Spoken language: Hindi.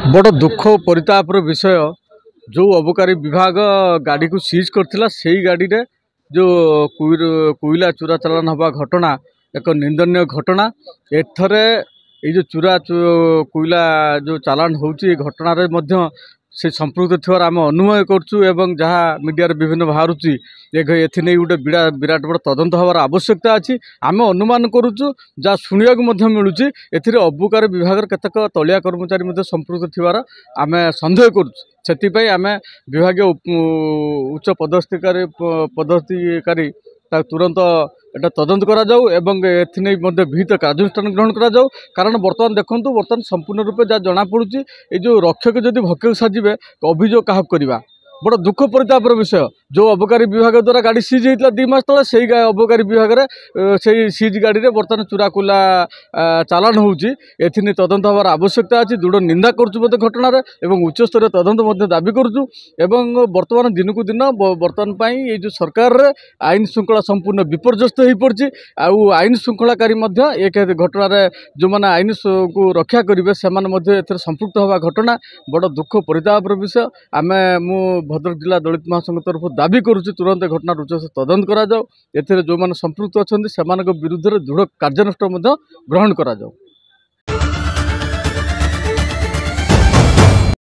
बड़ दुख और परितापर विषय जो अबकारी विभाग गाड़ी को सीज करथिला सेही गाड़ी रे जो कोयला चोरा चालान हवा घटना एक निंदनीय घटना। एथरे ये जो कोयला जो चालान होची घटना रे मध्य से संपृक्त थिवार आम अनुमय करचु एवं जहाँ मीडिया विभिन्न बाहर एथि गोटे विराट बड़ तदंत हवार आवश्यकता अच्छी आम अनुमान करुचु जहाँ शुणा मिलूँ एथिरे अबकारी विभाग केतक तलिया कर्मचारी संपृक्त थिवार आम सन्देह करुचु। आम विभाग उच्च पदस्थीकारी तुरंत एटा तदंत करा जाऊ एवं एथि विहित कार्यानुष्ठान ग्रहण करा जाऊ। कारण बर्तमान देखूँ बर्तमान संपूर्ण रूपे जहाँ जना पड़ुची ये जो रक्षक जदि भक्षक साजिबे अभियोग क्या करवा बड़ दुख परितापर विषय। जो अबकारी विभाग द्वारा गाड़ी सीज होता 2 मास तले से अबकारी विभाग से सीज गाड़ी में बर्तमान चूरा कोला चालान होची एथि तदंत हवार आवश्यकता अच्छी। दृढ़ निंदा करुँ घटना एवं उच्चस्तर तदंत दाबी करुँ एवं बर्तमान दिन को दिन बर्तमान ये जो सरकार आईन श्रृंखला संपूर्ण विपर्यस्त हो पड़ी आउ आईन श्रृंखलाकारी एक घटना जो मैंने आईन को रक्षा करेंगे से संपृक्त हवा घटना बड़ दुख परितापर विषय। आम मु भद्रक जिला दलित महासंघ तरफ दाबी करुच्ची तुरंत घटना उच्च तदंत करा जाऊ। एथिरे जो माने संपृक्त अच्छा से विरुद्ध दृढ़ कार्यानुष्ठान ग्रहण करा जाऊ।